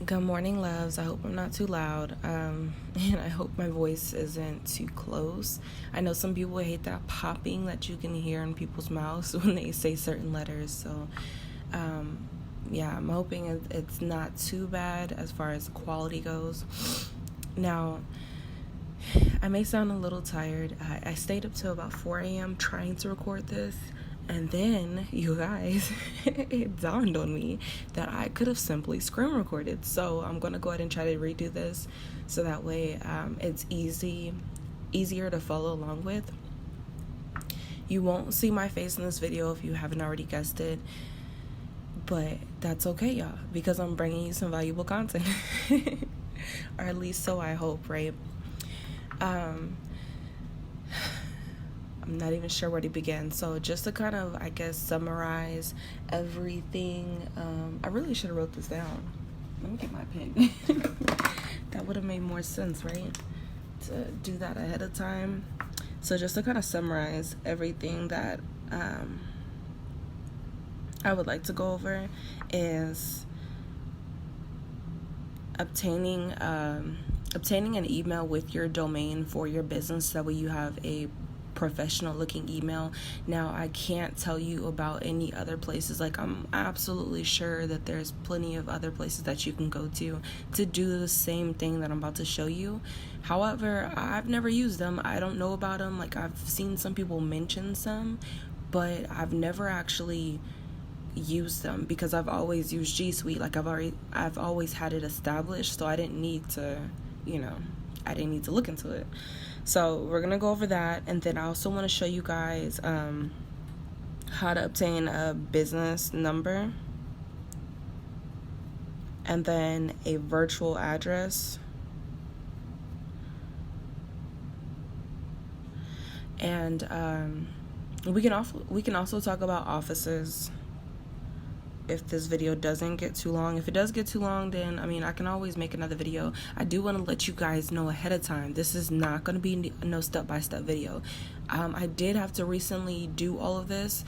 Good morning, loves. I hope I'm not too loud, and I hope my voice isn't too close. I know some people hate that popping that you can hear in people's mouths when they say certain letters, so yeah, I'm hoping it's not too bad as far as quality goes. Now, I may sound a little tired. I stayed up till about 4 a.m. trying to record this. And then, you guys, it dawned on me that I could have simply screen recorded. So I'm going to go ahead and try to redo this so that way it's easier to follow along with. You won't see my face in this video if you haven't already guessed it. But that's okay, y'all, because I'm bringing you some valuable content. Or at least so I hope, right? I'm not even sure where to begin. So just to kind of, I guess, summarize everything, I really should have wrote this down. Let me get my pen. That would have made more sense, right? To do that ahead of time. So just to kind of summarize everything that I would like to go over is obtaining an email with your domain for your business. That way you have a professional looking email. Now, I can't tell you about any other places. Like, I'm absolutely sure that there's plenty of other places that you can go to do the same thing that I'm about to show you. However, I've never used them. I don't know about them. Like, I've seen some people mention some, but I've never actually used them because I've always used G Suite. Like, I've always had it established, so I didn't need to look into it. So we're going to go over that. And then I also want to show you guys how to obtain a business number and then a virtual address. And we can also talk about offices if this video doesn't get too long. If it does get too long, then I can always make another video. I do want to let you guys know ahead of time, this is not going to be no step-by-step video. I did have to recently do all of this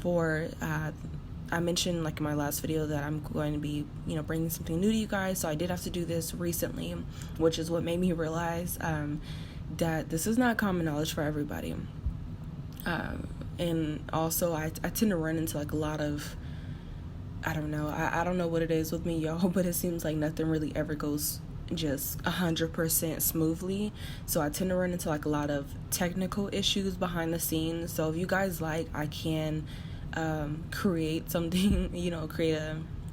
for I mentioned, like, in my last video that I'm going to be bringing something new to you guys, so I did have to do this recently, which is what made me realize that this is not common knowledge for everybody. And also I tend to run into like a lot of, I don't know what it is with me, y'all, but it seems like nothing really ever goes just 100% smoothly. So I tend to run into like a lot of technical issues behind the scenes. So if you guys like, I can create something,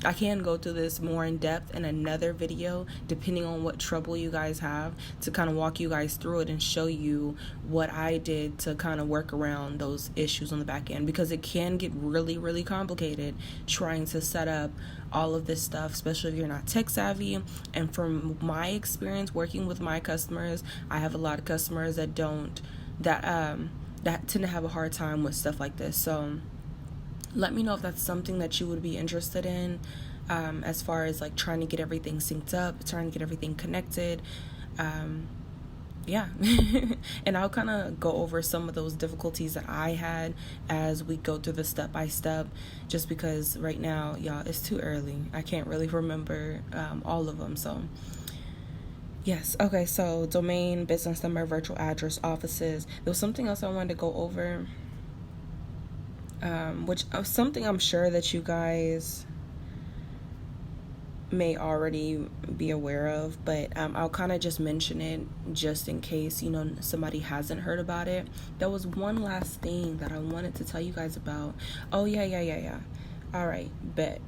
I can go through this more in depth in another video, depending on what trouble you guys have, to kind of walk you guys through it and show you what I did to kind of work around those issues on the back end, because it can get really, really complicated trying to set up all of this stuff, especially if you're not tech savvy. And from my experience working with my customers, I have a lot of customers that tend to have a hard time with stuff like this. So let me know if that's something that you would be interested in, as far as like trying to get everything synced up, trying to get everything connected. Yeah. And I'll kind of go over some of those difficulties that I had as we go through the step by step, just because right now, y'all, it's too early. I can't really remember all of them. So yes. Okay. So domain, business number, virtual address, offices. There was something else I wanted to go over, which something I'm sure that you guys may already be aware of, but I'll kind of just mention it just in case somebody hasn't heard about it. There was one last thing that I wanted to tell you guys about. Oh yeah. All right, bet.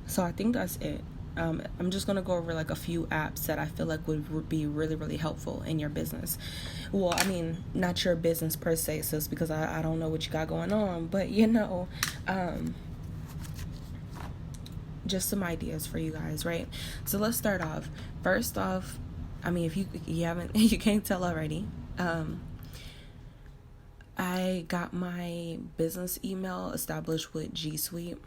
So I think that's it. I'm just going to go over like a few apps that I feel like would be really, really helpful in your business. Well, not your business per se, sis, because I don't know what you got going on, but just some ideas for you guys, right? So let's start off. First off, if you haven't, you can't tell already, I got my business email established with G Suite.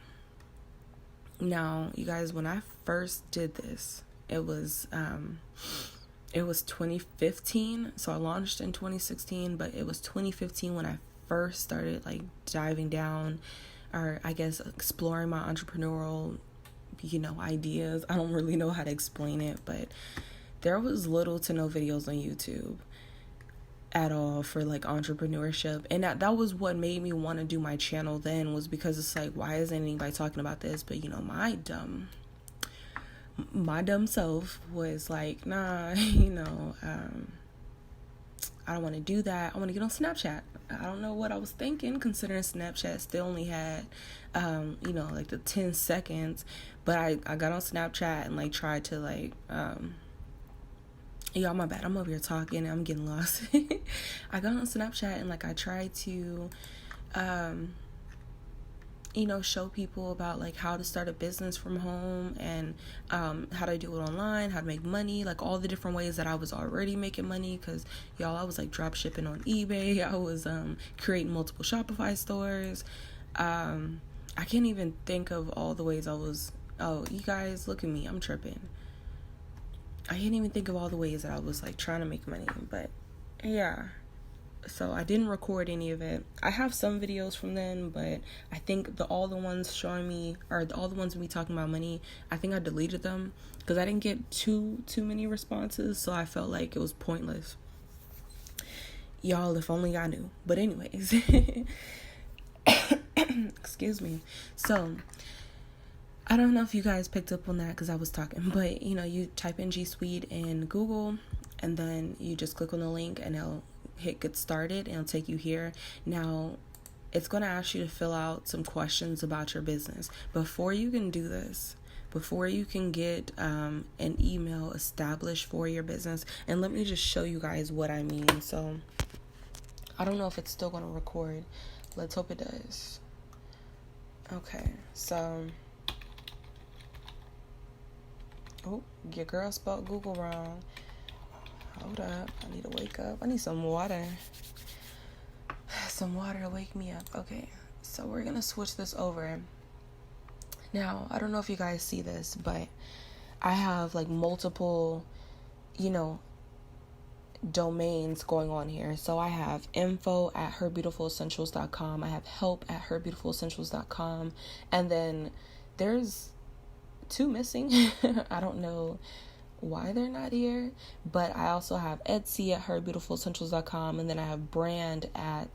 Now, you guys, when I first did this, it was 2015. So I launched in 2016, but it was 2015 when I first started like diving down, or I guess exploring my entrepreneurial ideas. I don't really know how to explain it, but there was little to no videos on YouTube at all for like entrepreneurship, and that was what made me want to do my channel then, was because it's like, why isn't anybody talking about this? But my dumb self was like, nah, I don't want to do that. I want to get on Snapchat. I don't know what I was thinking, considering Snapchat still only had like the 10 seconds, but I got on Snapchat and like tried to like y'all, my bad, I'm over here talking, I'm getting lost. I got on Snapchat and like I tried to show people about like how to start a business from home, and how to do it online, how to make money, like all the different ways that I was already making money. Because y'all, I was like drop shipping on eBay. I was creating multiple Shopify stores. I can't even think of all the ways I was. Oh, you guys, look at me, I'm tripping. I can't even think of all the ways that I was like trying to make money. But yeah, so I didn't record any of it. I have some videos from then, but I think all the ones showing me, or all the ones me talking about money, I think I deleted them because I didn't get too many responses, so I felt like it was pointless. Y'all, if only I knew. But anyways, excuse me. So I don't know if you guys picked up on that because I was talking, but you type in G Suite in Google, and then you just click on the link and it'll hit get started, and it'll take you here. Now it's going to ask you to fill out some questions about your business before you can do this, before you can get an email established for your business. And let me just show you guys what I mean. So I don't know if it's still going to record. Let's hope it does. Okay, so your girl spelled Google wrong. Hold up, I need to wake up. I need some water. Some water to wake me up. Okay, so we're gonna switch this over. Now, I don't know if you guys see this, but I have like multiple, domains going on here. So I have info@herbeautifulessentials.com. I have help@herbeautifulessentials.com. And then there's 2 missing. I don't know why they're not here, but I also have Etsy@herbeautifulessentials.com, and then I have I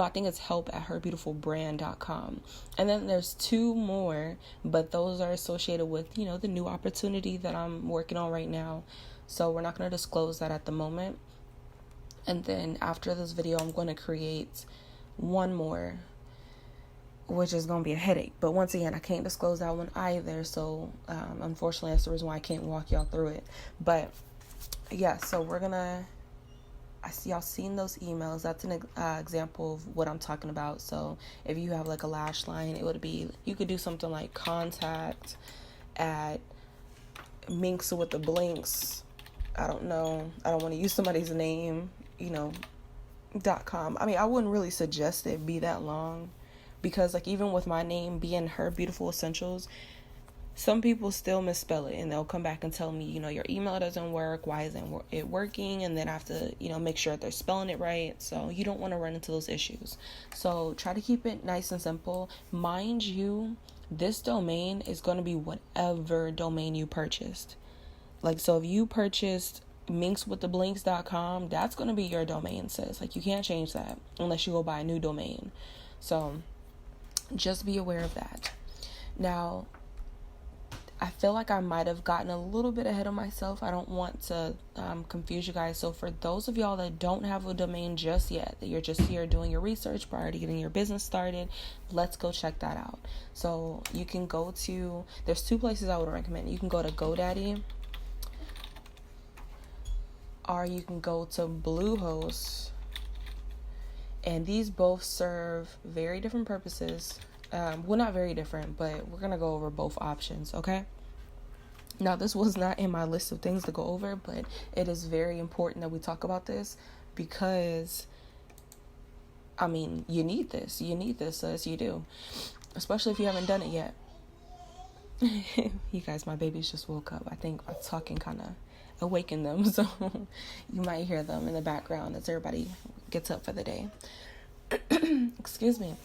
think it's help@herbeautifulbrand.com. And then there's 2 more, but those are associated with, the new opportunity that I'm working on right now. So we're not going to disclose that at the moment. And then after this video, I'm going to create 1 more, which is going to be a headache. But once again, I can't disclose that one either. So, unfortunately, that's the reason why I can't walk y'all through it. But, yeah, so I see y'all seen those emails. That's an example of what I'm talking about. So, if you have like a lash line, you could do something like contact@minkswiththeblinks. I don't know. I don't want to use somebody's name, .com. I mean, I wouldn't really suggest it be that long. Because like even with my name being Her Beautiful Essentials, some people still misspell it, and they'll come back and tell me, your email doesn't work. Why isn't it working? And then I have to, make sure they're spelling it right. So you don't want to run into those issues. So try to keep it nice and simple. Mind you, this domain is going to be whatever domain you purchased. Like, so if you purchased minkswiththeblinks.com, that's going to be your domain, sis. Like, you can't change that unless you go buy a new domain. So just be aware of that. Now, I feel like I might have gotten a little bit ahead of myself. I don't want to confuse you guys. So for those of y'all that don't have a domain just yet, that you're just here doing your research prior to getting your business started, let's go check that out. So you can go to, there's 2 places I would recommend. You can go to GoDaddy, or you can go to Bluehost. And these both serve very different purposes. Well, not very different, but we're going to go over both options, okay? Now, this was not in my list of things to go over, but it is very important that we talk about this because, I mean, you need this. You need this, sis, you do. Especially if you haven't done it yet. You guys, my babies just woke up. I think my talking kind of awakened them, so you might hear them in the background as everybody gets up for the day. Excuse me.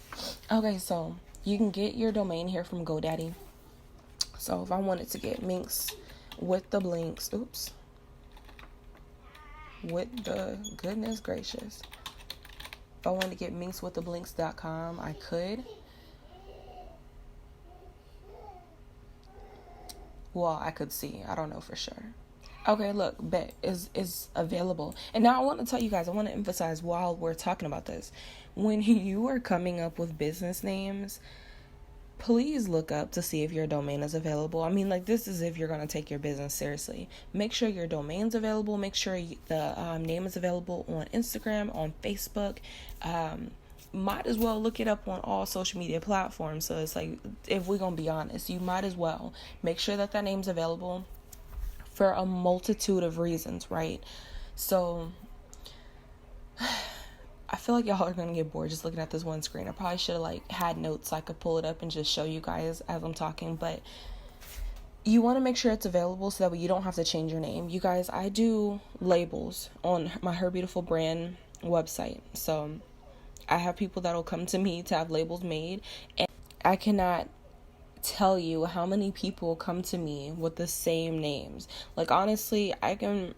Okay, so you can get your domain here from GoDaddy. So if I wanted to get minks with the blinks, with the goodness gracious. If I wanted to get minkswiththeblinks.com, I could. Well, I could see. I don't know for sure. Okay, look, bet is available. And now I want to tell you guys, I want to emphasize while we're talking about this, when you are coming up with business names, please look up to see if your domain is available. I mean, like, this is if you're going to take your business seriously. Make sure your domain's available. Make sure the name is available on Instagram, on Facebook. Might as well look it up on all social media platforms. So it's like, if we're going to be honest, you might as well make sure that name's available for a multitude of reasons, right? So I feel like y'all are going to get bored just looking at this one screen. I probably should have had notes so I could pull it up and just show you guys as I'm talking, but you want to make sure it's available so that way you don't have to change your name. You guys, I do labels on my Her Beautiful brand website. So I have people that will come to me to have labels made, and I cannot tell you how many people come to me with the same names. Like, honestly, I don't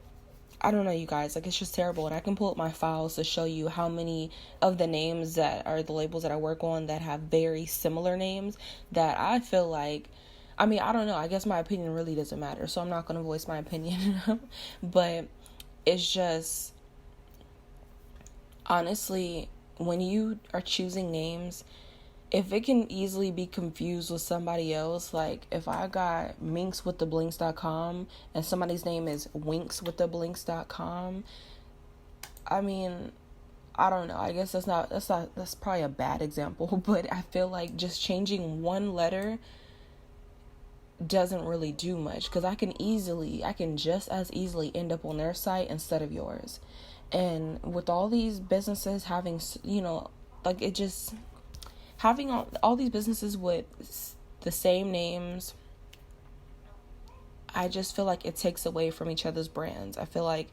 know, you guys, like, it's just terrible. And I can pull up my files to show you how many of the names that are the labels that I work on that have very similar names that I feel like, I mean, I don't know, I guess my opinion really doesn't matter, so I'm not going to voice my opinion. But it's just, honestly, when you are choosing names, if it can easily be confused with somebody else, like if I got minkswiththeblinks.com and somebody's name is winkswiththeblinks.com, I mean, I don't know. I guess that's probably a bad example, but I feel like just changing one letter doesn't really do much, because I can just as easily end up on their site instead of yours. And with all these businesses having, having all these businesses with the same names, I just feel like it takes away from each other's brands. I feel like,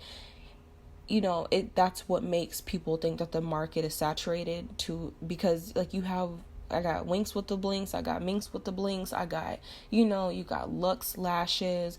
that's what makes people think that the market is saturated because like I got Winks with the Blinks, I got Minks with the Blinks, I got, you got Lux Lashes.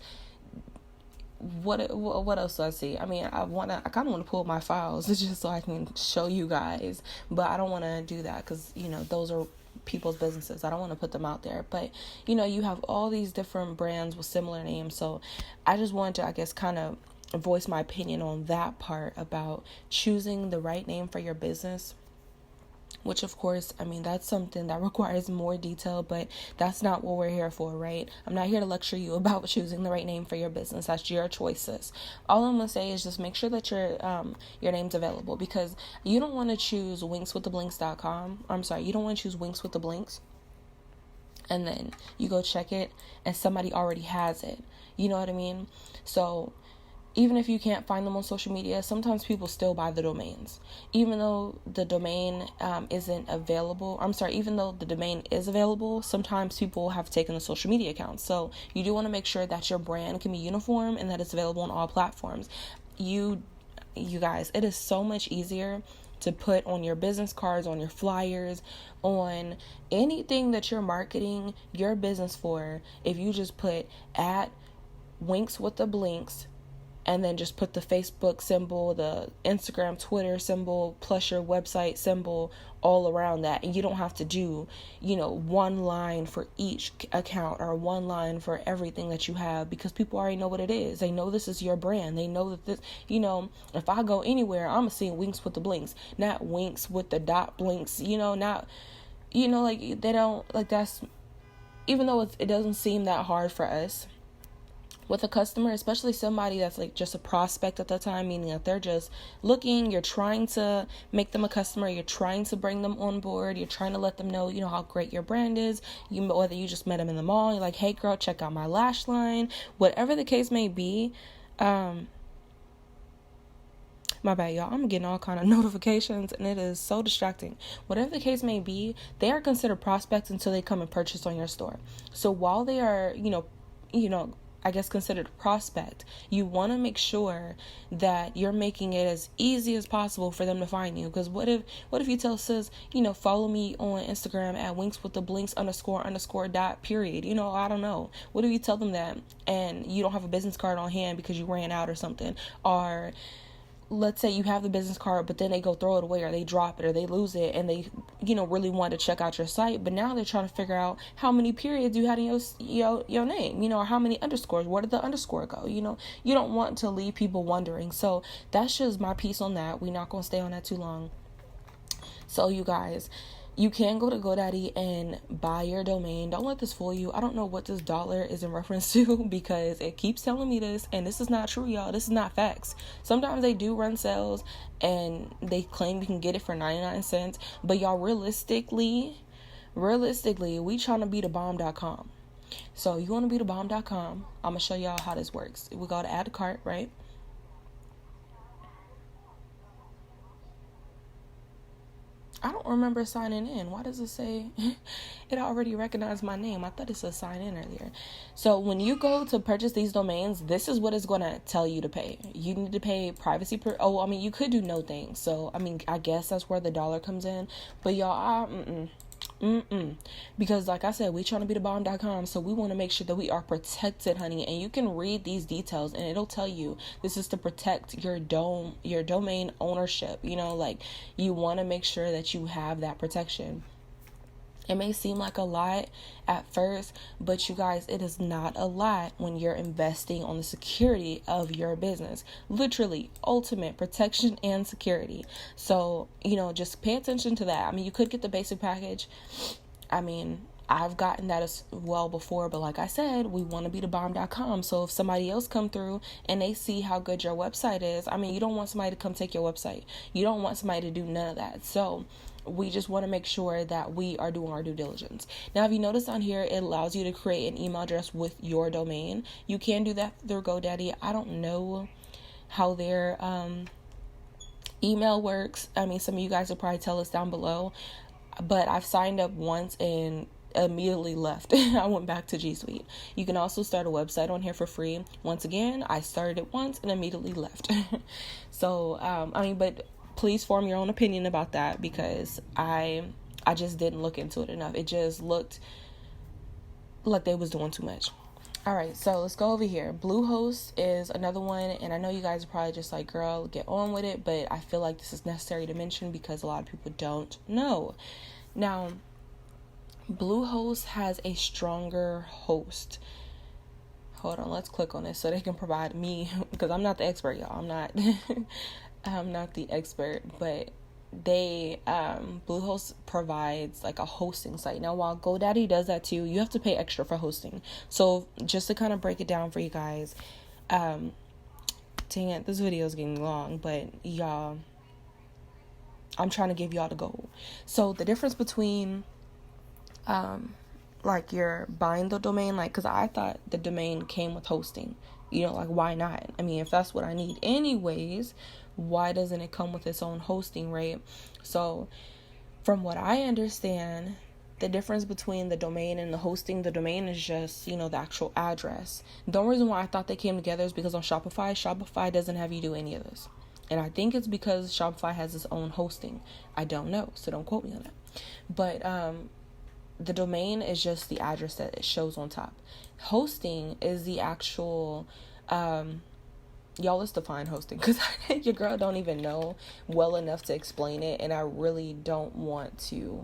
What else do I see? I mean, I kind of want to pull up my files just so I can show you guys, but I don't want to do that because, those are people's businesses. I don't want to put them out there, but, you have all these different brands with similar names. So I just wanted to, I guess, kind of voice my opinion on that part about choosing the right name for your business. Which, of course, I mean, that's something that requires more detail, but that's not what we're here for, right? I'm not here to lecture you about choosing the right name for your business. That's your choices. All I'm going to say is just make sure that your name's available, because you don't want to choose winkswiththeblinks.com. I'm sorry, you don't want to choose Winks with the Blinks, and then you go check it, and somebody already has it. You know what I mean? So even if you can't find them on social media, sometimes people still buy the domains. Even though the domain isn't available, even though the domain is available, sometimes people have taken the social media accounts. So you do want to make sure that your brand can be uniform and that it's available on all platforms. You guys, it is so much easier to put on your business cards, on your flyers, on anything that you're marketing your business for, if you just put at Winks with the Blinks, and then just put the Facebook symbol, the Instagram, Twitter symbol, plus your website symbol all around that. And you don't have to do, one line for each account or one line for everything that you have, because people already know what it is. They know this is your brand. They know that this, if I go anywhere, I'm seeing Winks with the Blinks, not Winks with the dot blinks, not, like they don't, like that's, even though it doesn't seem that hard for us, with a customer, especially somebody that's like just a prospect at the time, meaning that they're just looking, you're trying to make them a customer, you're trying to bring them on board, you're trying to let them know, how great your brand is, whether you just met them in the mall, you're like, hey girl, check out my lash line, whatever the case may be. My bad, y'all, I'm getting all kind of notifications and it is so distracting. Whatever the case may be, they are considered prospects until they come and purchase on your store. So while they are, I guess, considered a prospect, you want to make sure that you're making it as easy as possible for them to find you. Because what if you tell sis, follow me on Instagram at winks with the blinks __ dot period. I don't know. What if you tell them that and you don't have a business card on hand because you ran out or something? Or let's say you have the business card, but then they go throw it away, or they drop it, or they lose it, and they, really want to check out your site, but now they're trying to figure out how many periods you had in your name, or how many underscores, where did the underscore go? You don't want to leave people wondering. So that's just my piece on that. We're not going to stay on that too long. So you guys, you can go to GoDaddy and buy your domain. Don't let this fool you. I don't know what this dollar is in reference to because it keeps telling me this, and this is not true, y'all. This is not facts. Sometimes they do run sales and they claim you can get it for 99 cents, but y'all, realistically, we trying to be the bomb.com. So you want to be the bomb.com. I'm going to show y'all how this works. We go to add to cart, right? I don't remember signing in. Why does it say it already recognized my name? I thought it said sign in earlier. So when you go to purchase these domains, this is what it's going to tell you to pay. You need to pay privacy. You could do no things. So, I guess that's where the dollar comes in. But y'all, because like I said, we trying to be the bomb.com, so we want to make sure that we are protected, honey. And you can read these details and it'll tell you this is to protect your domain ownership. You want to make sure that you have that protection. It may seem like a lot at first, but you guys, it is not a lot when you're investing on the security of your business. Literally, ultimate protection and security. So, just pay attention to that. You could get the basic package. I've gotten that as well before, but like I said, we want to be the bomb.com. So if somebody else come through and they see how good your website is, you don't want somebody to come take your website. You don't want somebody to do none of that. So we just want to make sure that we are doing our due diligence. Now, if you notice on here, it allows you to create an email address with your domain. You can do that through GoDaddy. I don't know how their email works. Some of you guys will probably tell us down below, but I've signed up once and immediately left. I went back to G Suite. You can also start a website on here for free. Once again, I started it once and immediately left. So, but please form your own opinion about that, because I just didn't look into it enough. It just looked like they was doing too much. All right, so let's go over here. Bluehost is another one, and I know you guys are probably just like, girl, get on with it, but I feel like this is necessary to mention because a lot of people don't know. Now, Bluehost has a stronger host. Hold on, let's click on this so they can provide me, because I'm not the expert, y'all. I'm not the expert, but they Bluehost provides like a hosting site. Now, while GoDaddy does that too, you have to pay extra for hosting. So just to kind of break it down for you guys, dang it, this video is getting long, but y'all, I'm trying to give y'all the goal. So the difference between like you're buying the domain, because I thought the domain came with hosting, why not? If that's what I need anyways, why doesn't it come with its own hosting, right? So from what I understand, the difference between the domain and the hosting, the domain is just, the actual address. The only reason why I thought they came together is because on Shopify doesn't have you do any of this. And I think it's because Shopify has its own hosting. I don't know, so don't quote me on that. But the domain is just the address that it shows on top. Hosting is the actual, y'all, let's define hosting, because your girl don't even know well enough to explain it, and I really don't want to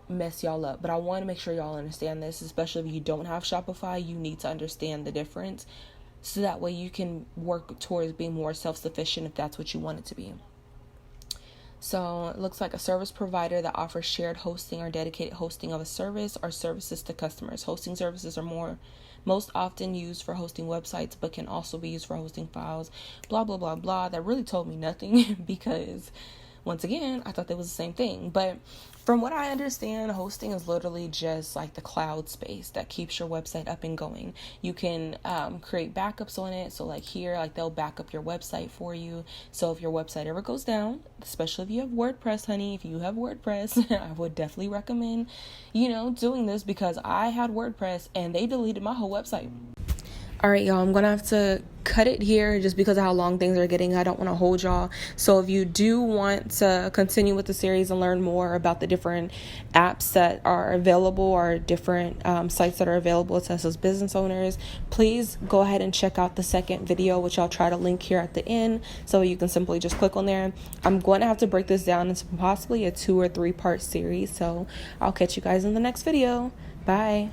mess y'all up. But I want to make sure y'all understand this, especially if you don't have Shopify. You need to understand the difference, so that way you can work towards being more self-sufficient if that's what you want it to be. So it looks like a service provider that offers shared hosting or dedicated hosting of a service or services to customers. Hosting services are most often used for hosting websites, but can also be used for hosting files, blah, blah, blah, blah. That really told me nothing because, once again, I thought that was the same thing. But from what I understand, hosting is literally just like the cloud space that keeps your website up and going. You can create backups on it. So like here, they'll back up your website for you. So if your website ever goes down, especially if you have WordPress, honey, if you have WordPress, I would definitely recommend, doing this, because I had WordPress and they deleted my whole website. All right, y'all, I'm going to have to cut it here just because of how long things are getting. I don't want to hold y'all. So if you do want to continue with the series and learn more about the different apps that are available or different sites that are available to us as business owners, please go ahead and check out the second video, which I'll try to link here at the end. So you can simply just click on there. I'm going to have to break this down into possibly a 2 or 3 part series. So I'll catch you guys in the next video. Bye.